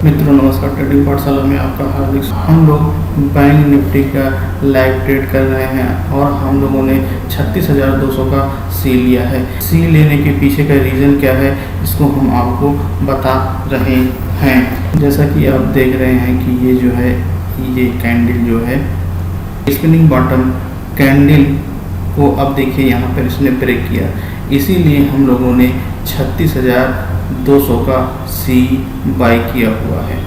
मित्रों नमस्कार, ट्रेडिंग पाठशाला में आपका हार्दिक हम लोग बैंक निफ्टी का लाइव ट्रेड कर रहे हैं और हम लोगों ने 36,200 का सी लिया है। सी लेने के पीछे का रीज़न क्या है इसको हम आपको बता रहे हैं। जैसा कि आप देख रहे हैं कि ये जो है ये कैंडल जो है स्पिनिंग बॉटम कैंडल को अब देखिए यहाँ पर इसने ब्रेक किया, इसीलिए हम लोगों ने 36,200 का सी बाई किया हुआ है।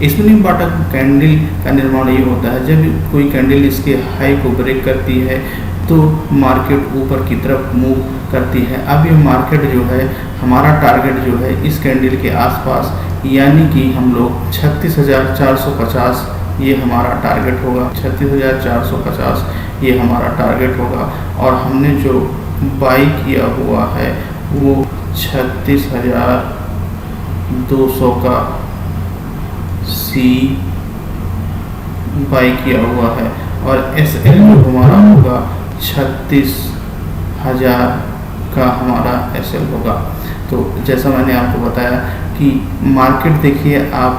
स्पिनिंग बॉटम कैंडल का निर्माण ये होता है जब कोई कैंडल इसके हाई को ब्रेक करती है तो मार्केट ऊपर की तरफ मूव करती है। अब ये मार्केट जो है हमारा टारगेट जो है इस कैंडल के आसपास, यानी कि हम लोग 36,450 ये हमारा टारगेट होगा। 36,450 ये हमारा टारगेट होगा और हमने जो बाई किया हुआ है वो 36,200 का सी बाई किया हुआ है और एस एल जो हमारा होगा 36,000 का हमारा एस एल होगा। तो जैसा मैंने आपको बताया कि मार्केट देखिए आप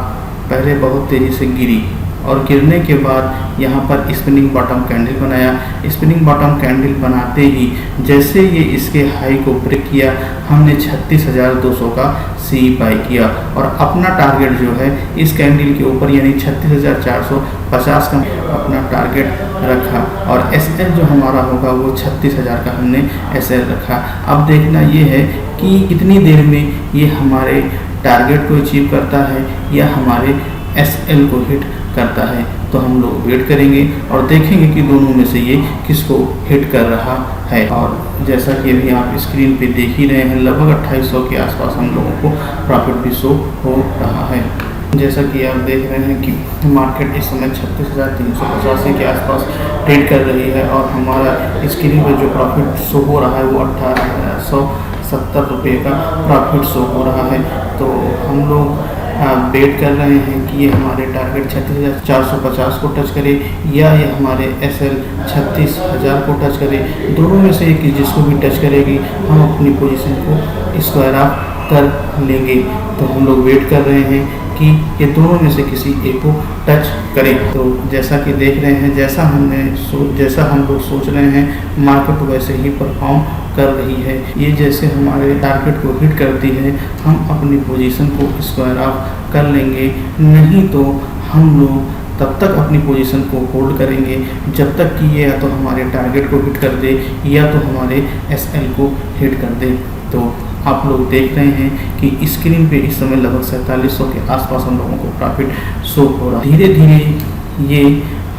पहले बहुत तेज़ी से गिरी और गिरने के बाद यहाँ पर स्पिनिंग बॉटम कैंडल बनाया। स्पिनिंग बॉटम कैंडल बनाते ही जैसे ये इसके हाई को ब्रेक किया हमने 36,200 का सी बाई किया और अपना टारगेट जो है इस कैंडल के ऊपर यानी 36,450 का अपना टारगेट रखा और एस एल जो हमारा होगा वो 36,000 का हमने एस एल रखा। अब देखना ये है कि कितनी देर में ये हमारे टारगेट को अचीव करता है या हमारे एस एल को हिट करता है। तो हम लोग वेट करेंगे और देखेंगे कि दोनों में से ये किसको हिट कर रहा है। और जैसा कि अभी आप स्क्रीन पे देख ही रहे हैं लगभग 2800 के आसपास हम लोगों को प्रॉफिट भी शो हो रहा है। जैसा कि आप देख रहे हैं कि मार्केट इस समय 36,385 के आसपास ट्रेड कर रही है और हमारा स्क्रीन पर जो प्रॉफिट शो हो रहा है वो 1870 रुपये का प्रॉफिट शो हो रहा है। तो हम लोग वेट कर रहे हैं कि ये हमारे टारगेट 36,450 को टच करे या ये हमारे एस एल 36,000 को टच करे। दोनों में से एक जिसको भी टच करेगी हम अपनी पोजीशन को स्क्वायर ऑफ कर लेंगे। तो हम लोग वेट कर रहे हैं कि ये दोनों में से किसी एक को टच करें। तो जैसा कि देख रहे हैं जैसा हम लोग सोच रहे हैं मार्केट वैसे ही परफॉर्म कर रही है। ये जैसे हमारे टारगेट को हिट करती है हम अपनी पोजीशन को स्क्वायर ऑफ कर लेंगे, नहीं तो हम लोग तब तक अपनी पोजीशन को होल्ड करेंगे जब तक कि ये या तो हमारे टारगेट को हिट कर दे या तो हमारे एस एल को हिट कर दे। तो आप लोग देख रहे हैं कि स्क्रीन पे इस समय लगभग 4700 के आसपास हम लोगों को प्रॉफिट शो हो रहा है। धीरे धीरे ये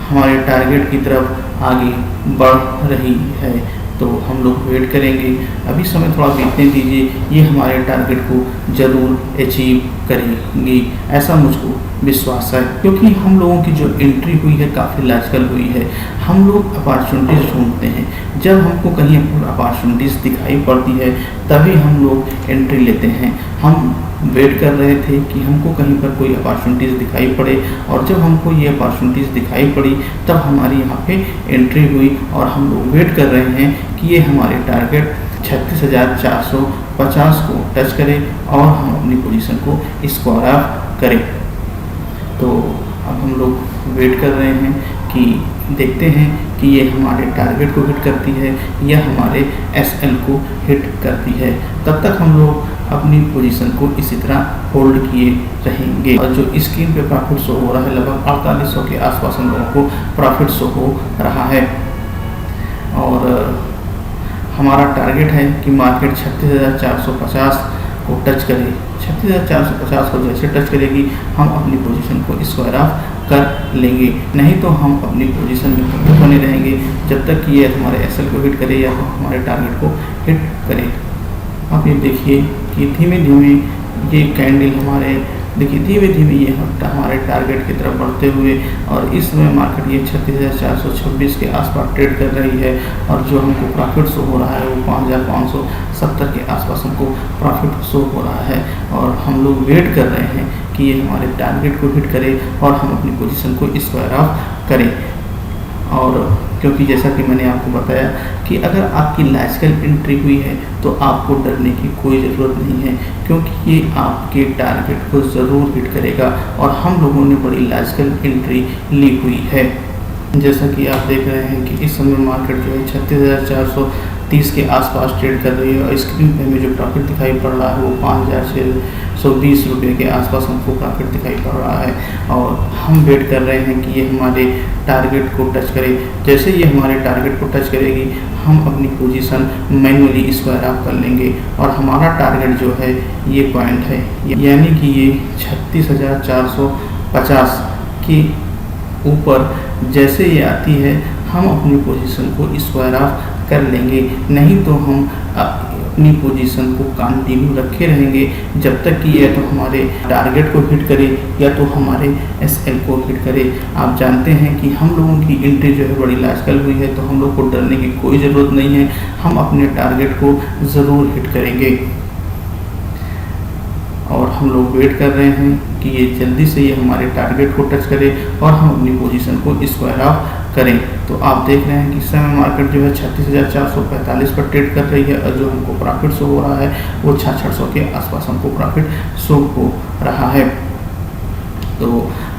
हमारे टारगेट की तरफ आगे बढ़ रही है। तो हम लोग वेट करेंगे, अभी समय थोड़ा बीतने दीजिए, ये हमारे टारगेट को ज़रूर अचीव करेंगी ऐसा मुझको विश्वास है। क्योंकि हम लोगों की जो एंट्री हुई है काफ़ी लॉजिकल हुई है। हम लोग अपॉर्चुनिटीज़ ढूंढते हैं, जब हमको कहीं अपॉर्चुनिटीज़ दिखाई पड़ती है तभी हम लोग एंट्री लेते हैं। हम वेट कर रहे थे कि हमको कहीं पर कोई अपॉर्चुनिटीज़ दिखाई पड़े और जब हमको ये अपॉर्चुनिटीज़ दिखाई पड़ी तब हमारी यहाँ पे एंट्री हुई और हम लोग वेट कर रहे हैं कि ये हमारे टारगेट 36,450 को टच करें और हम अपनी पोजीशन को स्क्वायर ऑफ करें। तो अब हम लोग वेट कर रहे हैं कि देखते हैं कि ये हमारे टारगेट को हिट करती है या हमारे एस एल को हिट करती है। तब तक हम लोग अपनी पोजीशन को इसी तरह होल्ड किए रहेंगे। और जो स्क्रीन पे प्रॉफिट शो हो रहा है लगभग 4800 के आसपास हम लोगों को प्रॉफिट शो हो रहा है और हमारा टारगेट है कि मार्केट 36,450 को टच करे। 36,450 को जैसे टच करेगी हम अपनी पोजीशन को स्क्वायर ऑफ कर लेंगे, नहीं तो हम अपनी पोजीशन में बने रहेंगे जब तक कि ये हमारे एस एल को हिट करे या तो हमारे टारगेट को हिट करे। आप ये देखिए कि धीमे धीमे ये कैंडल हमारे देखिए धीमे धीमे ये हमारे टारगेट की तरफ बढ़ते हुए और इस समय मार्केट ये 36,426 के आसपास ट्रेड कर रही है और जो हमको प्रॉफिट शो हो रहा है वो 5,570 के आसपास हमको प्रॉफिट शो हो रहा है। और हम लोग वेट कर रहे हैं कि ये हमारे टारगेट को हिट करे और हम अपनी पोजीशन को स्क्वायर ऑफ करें। और क्योंकि जैसा कि मैंने आपको बताया कि अगर आपकी लॉजिकल एंट्री हुई है तो आपको डरने की कोई ज़रूरत नहीं है, क्योंकि ये आपके टारगेट को ज़रूर हिट करेगा और हम लोगों ने बड़ी लॉजिकल एंट्री ली हुई है। जैसा कि आप देख रहे हैं कि इस समय मार्केट जो है 36,430 के आसपास ट्रेड कर रही है और स्क्रीन पे हमें जो प्रॉफिट दिखाई पड़ रहा है वो 5,620 रुपये के आसपास हमको प्रॉफिट दिखाई पड़ रहा है और हम वेट कर रहे हैं कि ये हमारे टारगेट को टच करे। जैसे ये हमारे टारगेट को टच करेगी हम अपनी पोजीशन मैन्युअली स्क्वायर ऑफ कर लेंगे और हमारा टारगेट जो है ये पॉइंट है, यानी कि ये 36,450 के ऊपर जैसे ये आती है हम अपनी पोजीशन को स्क्वायर ऑफ कर लेंगे, नहीं तो हम अपनी पोजीशन को कंटिन्यू रखे रहेंगे जब तक कि या तो हमारे टारगेट को हिट करे या तो हमारे एसएल को हिट करे। आप जानते हैं कि हम लोगों की एंट्री जो है बड़ी लॉजिकल हुई है, तो हम लोग को डरने की कोई ज़रूरत नहीं है, हम अपने टारगेट को ज़रूर हिट करेंगे और हम लोग वेट कर रहे हैं कि ये जल्दी से ये हमारे टारगेट को टच करे और हम अपनी पोजीशन को स्क्वायर ऑफ करें। तो आप देख रहे हैं कि इस समय मार्केट जो है 36,445 पर ट्रेड कर रही है और जो हमको प्रॉफिट शो हो रहा है वो 6,600 के आसपास हमको प्रॉफिट शो हो रहा है। तो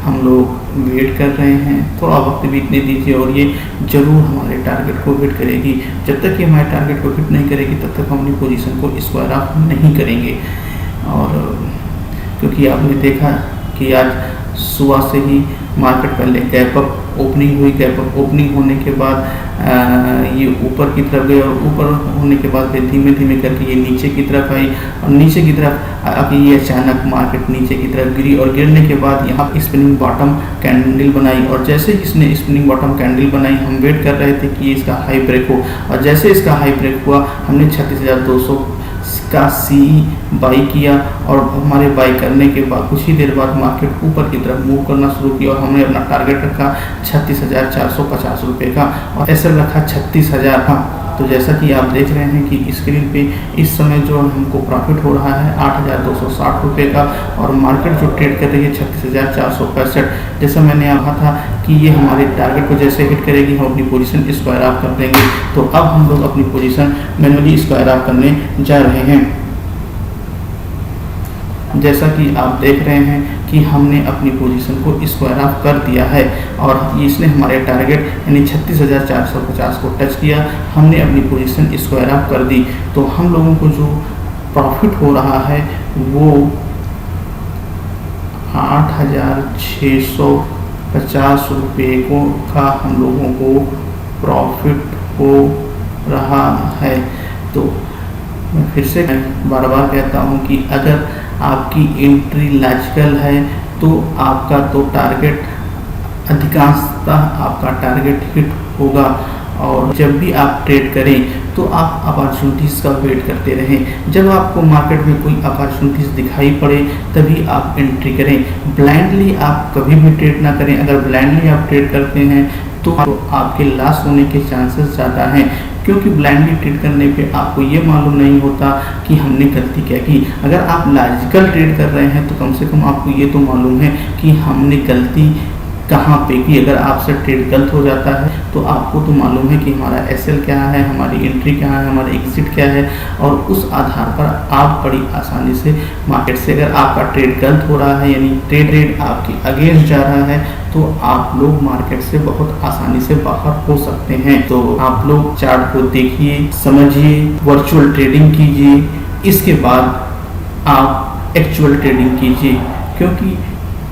हम लोग वेट कर रहे हैं, थोड़ा वक्त बीतने दीजिए और ये ज़रूर हमारे टारगेट को हिट करेगी। जब तक ये हमारे टारगेट को हिट नहीं करेगी तब तक हम अपनी पोजीशन को स्क्वायर ऑफ नहीं करेंगे। और क्योंकि आपने देखा कि आज सुबह से ही मार्केट पहले गैप अप ओपनिंग हुई, गैप अप ओपनिंग होने के बाद ये ऊपर की तरफ गए और ऊपर होने के बाद फिर धीमे धीमे करके ये नीचे की तरफ आई और नीचे की तरफ आके ये अचानक मार्केट नीचे की तरफ गिरी और गिरने के बाद यहाँ स्पिनिंग बॉटम कैंडल बनाई और जैसे ही इसने स्पिनिंग बॉटम कैंडल बनाई हम वेट कर रहे थे कि इसका हाई ब्रेक हो और जैसे इसका हाई ब्रेक हुआ हमने 36,200 का सी बाई किया और हमारे बाई करने के बाद कुछ ही देर बाद मार्केट ऊपर की तरफ मूव करना शुरू किया और हमने अपना टारगेट रखा 36,450 रुपये का और ऐसे रखा 36,000 का। तो जैसा कि आप देख रहे हैं कि स्क्रीन पे इस समय जो हमको प्रॉफिट हो रहा है 8,260 रुपये का और मार्केट जो ट्रेड कर रही है 36,465। जैसा मैंने कहा था कि ये हमारे टारगेट को जैसे हिट करेगी हम अपनी पोजीशन स्क्वायर ऑफ कर देंगे। तो अब हम लोग अपनी पोजीशन मैन्युअली स्क्वायर ऑफ करने जा रहे हैं। जैसा कि आप देख रहे हैं कि हमने अपनी पोजीशन को स्क्वायर ऑफ कर दिया है और इसने हमारे टारगेट यानी 36,450 को टच किया, हमने अपनी पोजीशन स्क्वायर ऑफ कर दी। तो हम लोगों को जो प्रॉफिट हो रहा है वो 8,650 रुपये का हम लोगों को प्रॉफिट हो रहा है। तो मैं फिर से बार बार कहता हूँ कि अगर आपकी एंट्री लॉजिकल है तो आपका तो टारगेट अधिकांशतः आपका टारगेट हिट होगा और जब भी आप ट्रेड करें तो आप अपॉर्चुनिटीज़ का वेट करते रहें। जब आपको मार्केट में कोई अपॉर्चुनिटीज़ दिखाई पड़े तभी आप एंट्री करें। ब्लाइंडली आप कभी भी ट्रेड ना करें। अगर ब्लाइंडली आप ट्रेड करते हैं तो आपके लॉस होने के चांसेस ज़्यादा हैं, क्योंकि ब्लाइंडली ट्रेड करने पे आपको ये मालूम नहीं होता कि हमने गलती क्या की। अगर आप लॉजिकल ट्रेड कर रहे हैं तो कम से कम आपको ये तो मालूम है कि हमने गलती कहाँ पे की। अगर आपसे ट्रेड गलत हो जाता है तो आपको तो मालूम है कि हमारा एसएल क्या है, हमारी एंट्री क्या है, हमारा एग्जिट क्या है और उस आधार पर आप बड़ी आसानी से मार्केट से अगर आपका ट्रेड गलत हो रहा है यानी ट्रेड आपके अगेंस्ट जा रहा है तो आप लोग मार्केट से बहुत आसानी से बाहर हो सकते हैं। तो आप लोग चार्ट को देखिए, समझिए, वर्चुअल ट्रेडिंग कीजिए, इसके बाद आप एक्चुअल ट्रेडिंग कीजिए, क्योंकि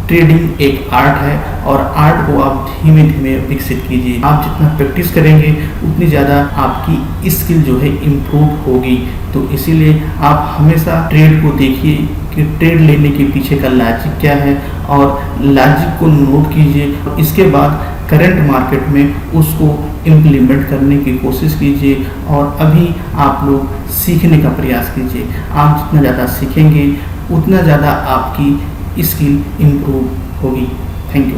ट्रेडिंग एक आर्ट है और आर्ट को आप धीमे धीमे विकसित कीजिए। आप जितना प्रैक्टिस करेंगे उतनी ज़्यादा आपकी स्किल जो है इम्प्रूव होगी। तो इसीलिए आप हमेशा ट्रेड को देखिए कि ट्रेड लेने के पीछे का लॉजिक क्या है और लॉजिक को नोट कीजिए। इसके बाद करंट मार्केट में उसको इम्प्लीमेंट करने की कोशिश कीजिए और अभी आप लोग सीखने का प्रयास कीजिए। आप जितना ज़्यादा सीखेंगे उतना ज़्यादा आपकी स्किल इम्प्रूव होगी। Thank you.